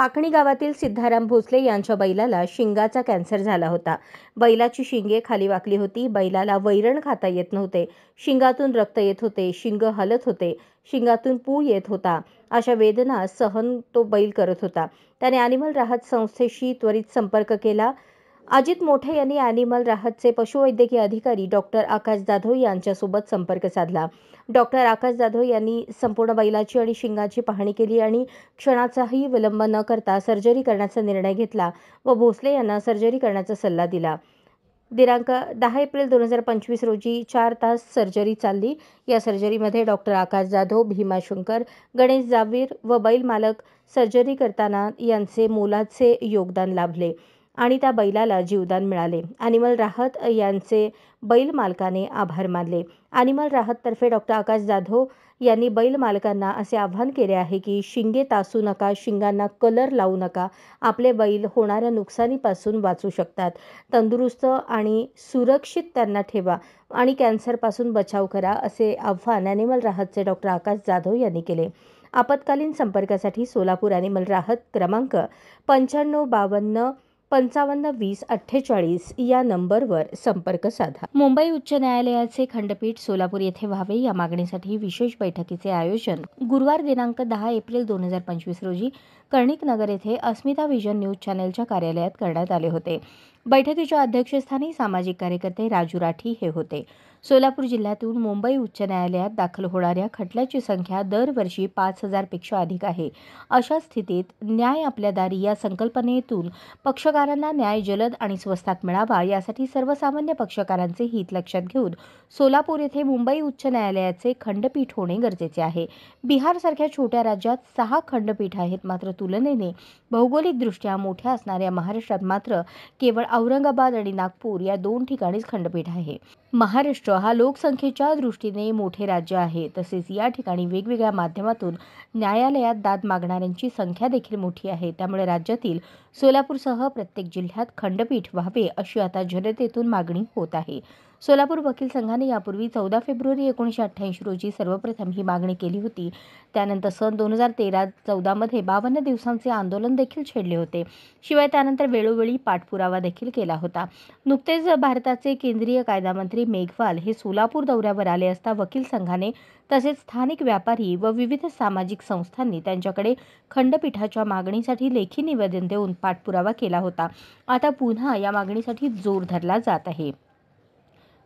टाकणी गावातील सिद्धाराम भोसले यांच्या बैलाला शिंगाचा कॅन्सर झाला होता. बैलाची शिंगे खाली वाकली होती. बैलाला वैरण खाता येत नव्हते. शिंगातून रक्त येत होते. शिंग हलत होते. शिंगातून पू येत होता. अशा वेदना सहन तो बैल करत होता. त्याने ॲनिमल राहत संस्थेशी त्वरित संपर्क केला. अजित मोठे यांनी ॲनिमल राहतचे पशुवैद्यकीय अधिकारी डॉक्टर आकाश जाधव यांच्यासोबत संपर्क साधला. डॉक्टर आकाश जाधव यांनी संपूर्ण बैलाची आणि शिंगाची पाहणी केली आणि क्षणाचाही विलंब न करता सर्जरी करण्याचा निर्णय घेतला व भोसले यांना सर्जरी करण्याचा सल्ला दिला. दिनांक 10 एप्रिल 2025 रोजी 4 तास सर्जरी चालली. या सर्जरीमध्ये डॉक्टर आकाश जाधव, भीमा शंकर, गणेश जावीर व बैल मालक सर्जरी करताना यांचे मोलाचे योगदान लाभले आणि त्या बैलाला जीवदान मिळाले. ॲनिमल राहत यांचे बैल मालकाने आभार मानले. ॲनिमल राहततर्फे डॉक्टर आकाश जाधव यांनी बैल मालकांना असे आवाहन केले आहे की शिंगे तासू नका, शिंगांना कलर लावू नका. आपले बैल होणाऱ्या नुकसानीपासून वाचू शकतात. तंदुरुस्त आणि सुरक्षित त्यांना ठेवा आणि कॅन्सरपासून बचाव करा, असे आवाहन ॲनिमल राहतचे डॉक्टर आकाश जाधव यांनी केले. आपत्कालीन संपर्कासाठी सोलापूर ॲनिमल राहत क्रमांक 9552 5520 48 या नंबरवर संपर्क साधा. मुंबई उच्च न्यायालयाचे खंडपीठ सोलापूर येथे व्हावे या मागणीसाठी विशेष बैठकीचे आयोजन गुरुवार दिनांक 10 एप्रिल 2025 रोजी कर्णिक नगर येथे अस्मिता व्हिजन न्यूज चॅनेलच्या कार्यालयात करण्यात आले होते. बैठकीच्या अध्यक्षस्थानी सामाजिक कार्यकर्ते राजू राठी हे होते. सोलापूर जिल्ह्यातून मुंबई उच्च न्यायालयात दाखल होणाऱ्या खटल्याची संख्या दरवर्षी 5,000 पेक्षा अधिक आहे. अशा स्थितीत न्याय आपल्या दारी या संकल्पनेतून पक्षकारांना न्याय जलद आणि स्वस्तात मिळावा यासाठी सर्वसामान्य पक्षकारांचे हित लक्षात घेऊन सोलापूर येथे मुंबई उच्च न्यायालयाचे खंडपीठ होणे गरजेचे आहे. बिहारसारख्या छोट्या राज्यात 6 खंडपीठ आहेत, मात्र तुलनेने भौगोलिकदृष्ट्या मोठ्या असणाऱ्या महाराष्ट्रात मात्र केवळ औरंगाबाद आणि नागपूर या 2 ठिकाणीच खंडपीठ आहे. महाराष्ट्र हा लोकसंख्येच्या दृष्टीने मोठे राज्य आहे. तसेच या ठिकाणी वेगवेगळ्या माध्यमातून न्यायालयात दाद मागणाऱ्यांची संख्या देखील मोठी आहे. त्यामुळे राज्यातील सोलापूरसह प्रत्येक जिल्ह्यात खंडपीठ व्हावे अशी आता जनतेतून मागणी होत आहे. सोलापूर वकील संघाने यापूर्वी 14 फेब्रुवारी 1988 रोजी सर्वप्रथम ही मागणी केली होती. त्यानंतर सन 2013-14 मध्ये 52 दिवसांचे आंदोलन देखील छेडले होते. शिवाय त्यानंतर वेळोवेळी पाठपुरावा देखील केला होता. नुकतेच भारताचे केंद्रीय कायदा मंत्री मेघवाल हे सोलापूर दौऱ्यावर आले असता वकील संघाने तसेच स्थानिक व्यापारी व विविध सामाजिक संस्थांनी त्यांच्याकडे खंडपीठाच्या मागणीसाठी लेखी निवेदन देऊन पाठपुरावा केला होता. आता पुन्हा या मागणीसाठी जोर धरला जात आहे.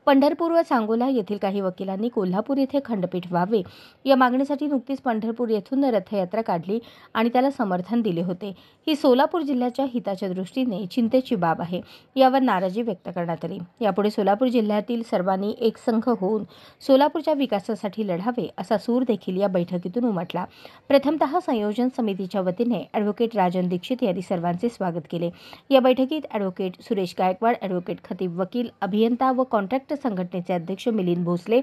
पंढरपूर व सांगोला येथील काही वकिलांनी कोल्हापूर येथे खंडपीठ व्हावे या मागणीसाठी नुकतीच पंढरपूर येथून रथयात्रा काढली आणि त्याला समर्थन दिले होते. ही सोलापूर जिल्ह्याच्या हिताच्या दृष्टीने चिंतेची बाब आहे. यावर नाराजी व्यक्त करण्यात आली. यापुढे सोलापूर जिल्ह्यातील सर्वांनी एकसंघ होऊन सोलापूरच्या विकासासाठी लढावे असा सूर देखील या बैठकीतून उमटला. प्रथमतः संयोजन समितीच्या वतीने ॲडव्होकेट राजन दीक्षित यांनी सर्वांचे स्वागत केले. या बैठकीत ॲडव्होकेट सुरेश गायकवाड, ॲडव्होकेट खतीब वकील, अभियंता व कॉन्ट्रॅक्टर संघटनेचे अध्यक्ष मिलिंद भोसले,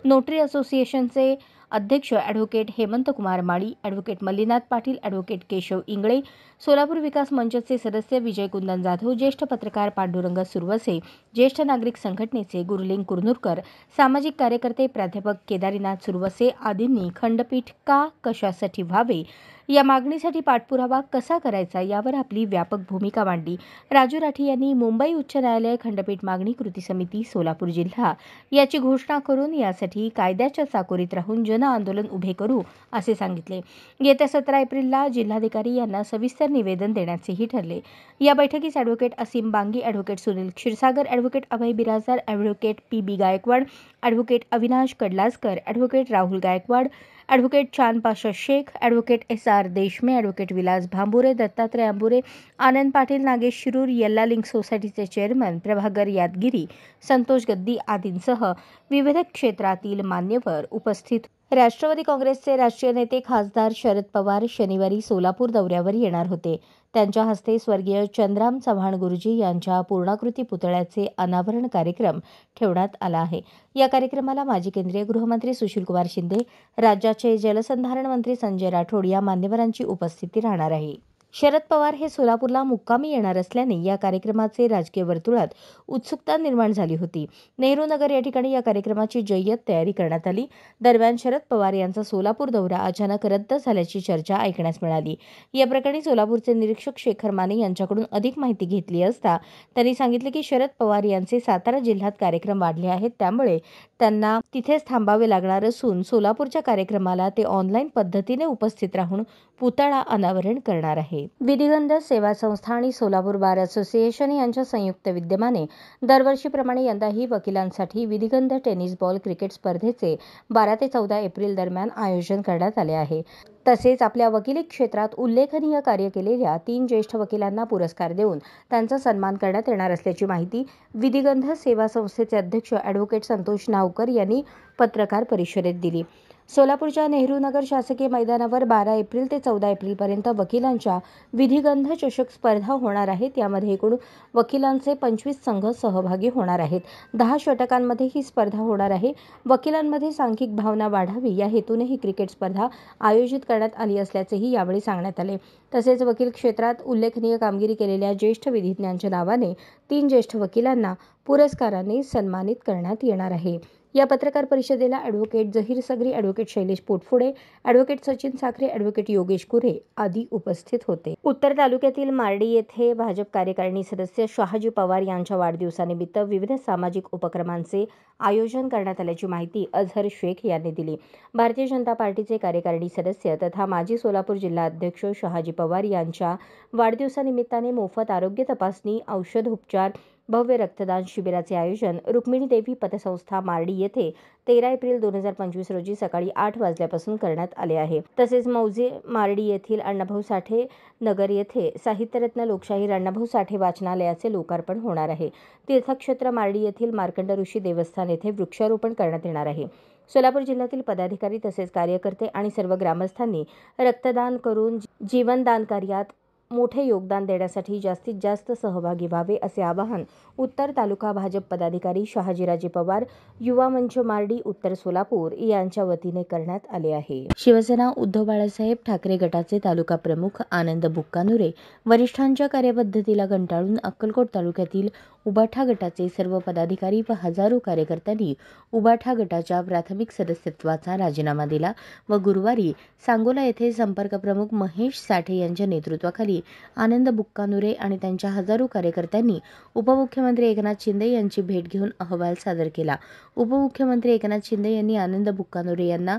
नोटरी असोसिएशनचे अध्यक्ष ॲडव्होकेट हेमंत कुमार माळी, ॲडव्होकेट मल्लीनाथ पाटील, ॲडव्होकेट केशव इंगळे, सोलापूर विकास मंचचे सदस्य विजय कुंदन जाधव, ज्येष्ठ पत्रकार पांडुरंग सुरवसे, ज्येष्ठ नागरिक संघटनेचे गुरुलिंग कुरनुरकर, सामाजिक कार्यकर्ते प्राध्यापक केदारीनाथ सुरवसे आदींनी खंडपीठ का, कशासाठी व्हावे या मागणीसाठी पाठपुरावा कसा करायचा यावर आपली व्यापक भूमिका मांडली. राजू राठी यांनी मुंबई उच्च न्यायालय खंडपीठ मागणी कृती समिती सोलापूर जिल्हा याची घोषणा करून यासाठी कायद्याच्या चाकोरीत राहून जन आंदोलन उभे करू असे सांगितले. येत्या 17 एप्रिलला जिल्हाधिकारी यांना सविस्तर निवेदन देण्याचेही ठरले. या बैठकीस advocate Asim Bangi, advocate Sunil Kshirsagar, advocate Abhay Birajdar, advocate P B. Gaikwad, advocate Avinash Kadlaskar, advocate Rahul Gaikwad, advocate Chand Pasha Shaikh, advocate S R. Deshme, advocate Vilas Bhambure, Dattatray Ambure, Anand Patil, Nagesh Shirur, Yella link सोसायटीचे चेअरमन प्रभाकर यादगिरी, संतोष गद्दी आदींसह विविध क्षेत्रातील मान्यवर उपस्थित. राष्ट्रवादी काँग्रेसचे राष्ट्रीय नेते खासदार शरद पवार शनिवारी सोलापूर दौऱ्यावर येणार होते. त्यांच्या हस्ते स्वर्गीय चंद्राम चव्हाण गुरुजी यांच्या पूर्णाकृती पुतळ्याचे अनावरण कार्यक्रम ठेवण्यात आला आहे. या कार्यक्रमाला माजी केंद्रीय गृहमंत्री सुशीलकुमार शिंदे, राज्याचे जलसंधारण मंत्री संजय राठोड या मान्यवरांची उपस्थिती राहणार आहे. शरद पवार हे सोलापूरला मुक्कामी येणार असल्याने या कार्यक्रमाचे राजकीय वर्तुळात उत्सुकता निर्माण झाली होती. नेहरू नगर या ठिकाणी या कार्यक्रमाची जय्यत तयारी करण्यात आली. दरम्यान शरद पवार यांचा सोलापूर दौरा अचानक रद्द झाल्याची चर्चा ऐकण्यास मिळाली. या प्रकरणी सोलापूरचे निरीक्षक शेखर माने यांच्याकडून अधिक माहिती घेतली असता त्यांनी सांगितले की शरद पवार यांचे सातारा जिल्ह्यात कार्यक्रम वाढले आहेत, त्यामुळे त्यांना तिथेच थांबावे लागणार असून सोलापूरच्या कार्यक्रमाला ते ऑनलाईन पद्धतीने उपस्थित राहून पुतळा अनावरण करणार आहे. विधिगंध सेवा संस्था आणि सोलापूर बार असोसिएशन यांच्या संयुक्त विद्यमाने दरवर्षीप्रमाणे यंदाही वकिलांसाठी विधिगंध टेनिस बॉल क्रिकेट स्पर्धेचे 12 ते 14 एप्रिल दरम्यान आयोजन करण्यात आले आहे. तसेच आपल्या वकिली क्षेत्रात उल्लेखनीय कार्य केलेल्या 3 ज्येष्ठ वकिलांना पुरस्कार देऊन त्यांचा सन्मान करण्यात येणार असल्याची माहिती विधिगंध सेवा संस्थेचे अध्यक्ष ॲडव्होकेट संतोष नावकर यांनी पत्रकार परिषदेत दिली. सोलापूरच्या नेहरू नगर शासकीय मैदानावर 12 एप्रिल ते 14 एप्रिलपर्यंत वकिलांच्या विधिगंध चषक स्पर्धा होणार आहेत. यामध्ये एकूण वकिलांचे 25 संघ सहभागी होणार आहेत. 10 षटकांमध्ये ही स्पर्धा होणार आहे. वकिलांमध्ये सांघिक भावना वाढावी या हेतूने ही क्रिकेट स्पर्धा आयोजित करण्यात आली असल्याचेही यावेळी सांगण्यात आले. तसेच वकील क्षेत्रात उल्लेखनीय कामगिरी केलेल्या ज्येष्ठ विधिज्ञांच्या नावाने 3 ज्येष्ठ वकिलांना पुरस्काराने सन्मानित करण्यात येणार आहे. या पत्रकार परिषदेला advocate Zaheer Sagri, advocate Shailesh Potphode, advocate Sachin Sakhare, advocate Yogesh Kure आदी उपस्थित होते. उत्तर तालुक्यातील मार्डी येथे भाजप कार्यकारिणी सदस्य शहाजी पवार यांच्या वाढदिवसानिमित्त विविध सामाजिक उपक्रमांचे आयोजन करण्यात आल्याची माहिती अझहर शेख यांनी दिली. भारतीय जनता पार्टीचे कार्यकारिणी सदस्य तथा माजी सोलापूर जिल्हा अध्यक्ष शहाजी पवार यांच्या वाढदिवसानिमित्ताने मोफत आरोग्य तपासणी, औषधोपचार, भव्य रक्तदान शिबिराचे आयोजन रुक्मिणी देवी पतसंस्था मार्डी येथे 13 एप्रिल 2025 रोजी सकाळी 8 वाजल्यापासून करण्यात आले आहे. तसेच मौजे मार्डी येथील अण्णाभाऊ साठे नगर येथे साहित्यरत्न लोकशाहीर अण्णाभाऊ साठे वाचनालयाचे लोकार्पण होणार आहे. तीर्थक्षेत्र मार्डी येथील मार्कंड ऋषी देवस्थान येथे वृक्षारोपण करण्यात येणार आहे. सोलापूर जिल्ह्यातील पदाधिकारी तसेच कार्यकर्ते आणि सर्व ग्रामस्थांनी रक्तदान करून जीवनदान कार्यात मोठे योगदान देण्यासाठी जास्तीत जास्त सहभागी व्हावे असे आवाहन उत्तर तालुका भाजप पदाधिकारी शहाजीराजे पवार, युवा मंच मार्डी उत्तर सोलापूर यांच्या वतीने करण्यात आले आहे. शिवसेना उद्धव बाळासाहेब ठाकरे गटाचे तालुका प्रमुख आनंद बुक्कानुरे वरिष्ठांच्या कार्यपद्धतीला कंटाळून अक्कलकोट तालुक्यातील उबाठा गटाचे सर्व पदाधिकारी व हजारो कार्यकर्त्यांनी उबाठा गटाच्या प्राथमिक सदस्यत्वाचा राजीनामा दिला व गुरुवारी सांगोला येथे संपर्क प्रमुख महेश साठे यांच्या नेतृत्वाखाली आनंद बुक्कानुरे आणि त्यांच्या हजारो कार्यकर्त्यांनी उपमुख्यमंत्री एकनाथ शिंदे यांची भेट घेऊन अहवाल सादर केला. उपमुख्यमंत्री एकनाथ शिंदे यांनी आनंद बुक्कानुरे यांना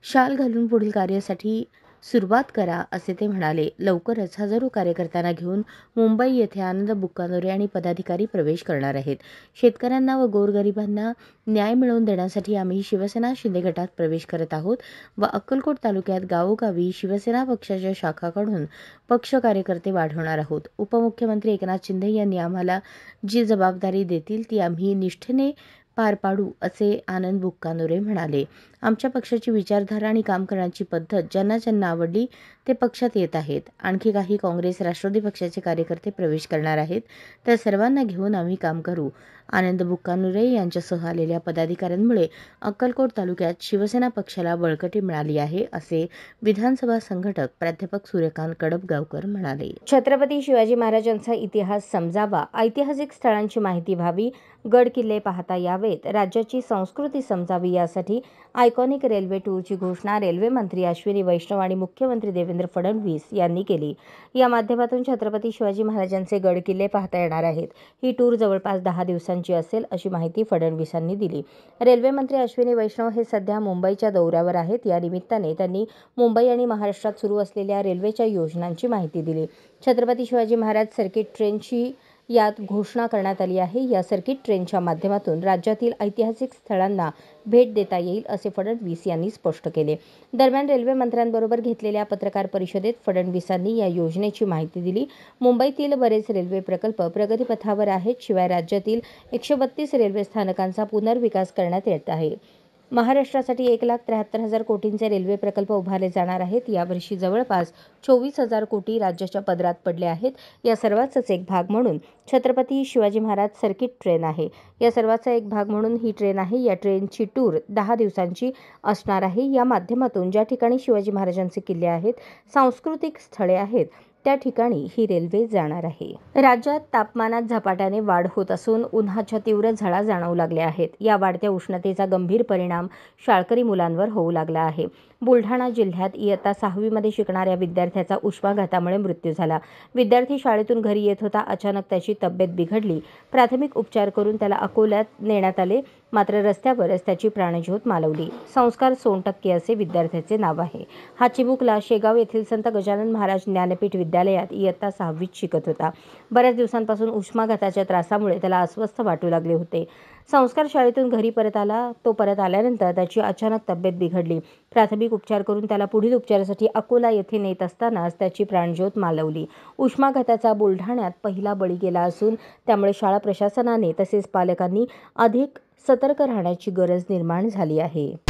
शाल घालून पुढील कार्यासाठी सुरुवात करा असे ते म्हणाले. लवकरच हजारो कार्यकर्त्यांना घेऊन मुंबई येथे आनंद बुक्कानुरे आणि पदाधिकारी प्रवेश करणार आहेत. शेतकऱ्यांना व गोरगरिबांना न्याय मिळवून देण्यासाठी आम्ही शिवसेना शिंदे गटात प्रवेश करत आहोत व अक्कलकोट तालुक्यात गावोगावी शिवसेना पक्षाच्या शाखाकडून पक्ष कार्यकर्ते वाढवणार आहोत. उपमुख्यमंत्री एकनाथ शिंदे यांनी आम्हाला जी जबाबदारी देतील ती आम्ही निष्ठेने पार पाडू असे आनंद बुक्कानुरे म्हणाले. आमच्या पक्षाची विचारधारा आणि काम करण्याची पद्धत ज्यांना ज्यांना आवडली ते पक्षात येत आहेत. आणखी काही काँग्रेस राष्ट्रवादी पक्षाचे कार्यकर्ते प्रवेश करणार आहेत. त्या सर्वांना घेऊन आम्ही काम करू. आनंद बुक्कानुरे यांच्यासह आलेल्या पदाधिकाऱ्यांमुळे अक्कलकोट तालुक्यात शिवसेना पक्षाला बळकटी मिळाली आहे असे विधानसभा संघटक प्राध्यापक सूर्यकांत कडपगावकर म्हणाले. छत्रपती शिवाजी महाराजांचा इतिहास समजावा, ऐतिहासिक स्थळांची माहिती व्हावी, गड किल्ले पाहता यावेत, राज्याची संस्कृती समजावी यासाठी आयकॉनिक रेल्वे टूरची घोषणा रेल्वे मंत्री अश्विनी वैष्णव आणि मुख्यमंत्री देवेंद्र फडणवीस यांनी केली. या माध्यमातून छत्रपती शिवाजी महाराजांचे गड किल्ले पाहता येणार आहेत. ही टूर जवळपास 10 दिवसांची असेल अशी माहिती फडणवीसांनी दिली. रेल्वे मंत्री अश्विनी वैष्णव हे सध्या मुंबईच्या दौऱ्यावर आहेत. या निमित्ताने त्यांनी मुंबई आणि महाराष्ट्रात सुरू असलेल्या रेल्वेच्या योजनांची माहिती दिली. छत्रपती शिवाजी महाराज सर्किट ट्रेनची यात घोषणा करण्यात आली आहे. या सर्किट ट्रेनच्या माध्यमातून राज्यातील ऐतिहासिक स्थळांना भेट देता येईल असे फडणवीस यांनी स्पष्ट केले. दरम्यान रेल्वे मंत्र्यांबरोबर घेतलेल्या पत्रकार परिषदेत फडणवीसांनी या योजनेची माहिती दिली. मुंबईतील बरेच रेल्वे प्रकल्प प्रगतीपथावर आहेत. शिवाय राज्यातील 132 रेल्वे स्थानकांचा पुनर्विकास करण्यात येत आहे. महाराष्ट्रासाठी 1,73,000 कोटींचे रेल्वे प्रकल्प उभारले जाणार आहेत. यावर्षी जवळपास 24,000 कोटी राज्याच्या पदरात पडले आहेत. या सर्वाचाच एक भाग म्हणून छत्रपती शिवाजी महाराज सर्किट ट्रेन आहे. या सर्वाचा एक भाग म्हणून ही ट्रेन आहे. या ट्रेनची टूर 10 दिवसांची असणार आहे. या माध्यमातून ज्या ठिकाणी शिवाजी महाराजांचे किल्ले आहेत, सांस्कृतिक स्थळे आहेत त्या ठिकाणी ही रेल्वे जाणार आहे. राज्यात तापमानात झपाट्याने वाढ होत असून उन्हाच्या तीव्र झळा जाणवू लागल्या आहेत. या वाढत्या उष्णतेचा गंभीर परिणाम शाळकरी मुलांवर होऊ लागला आहे. बुलढाणा जिल्ह्यात इयत्ता 6वी मध्ये शिकणाऱ्या विद्यार्थ्याचा उष्माघातामुळे मृत्यू झाला. विद्यार्थी शाळेतून घरी येत होता. अचानक त्याची तब्येत बिघडली. प्राथमिक उपचार करून त्याला अकोल्यात नेण्यात आले, मात्र रस्त्यावरच त्याची प्राणज्योत मालवली. संस्कार सोनटक्के असे विद्यार्थ्याचे नाव आहे. हा चिमुकला शेगाव येथील संत गजानन महाराज ज्ञानपीठ विद्यालयात इयत्ता 6वीत शिकत होता. बऱ्याच दिवसांपासून उष्माघाताच्या त्रासामुळे त्याला अस्वस्थ वाटू लागले होते. संस्कार शाळेतून घरी परत आला. तो परत आल्यानंतर त्याची अचानक तब्येत बिघडली. प्राथमिक उपचार करून त्याला पुढील उपचारासाठी अकोला येथे नेत असतानाच त्याची प्राणज्योत मालवली. उष्माघाताचा बुलढाण्यात पहिला बळी गेला असून त्यामुळे शाळा प्रशासनाने तसेच पालकांनी अधिक सतर्क राहण्याची गरज निर्माण झाली आहे.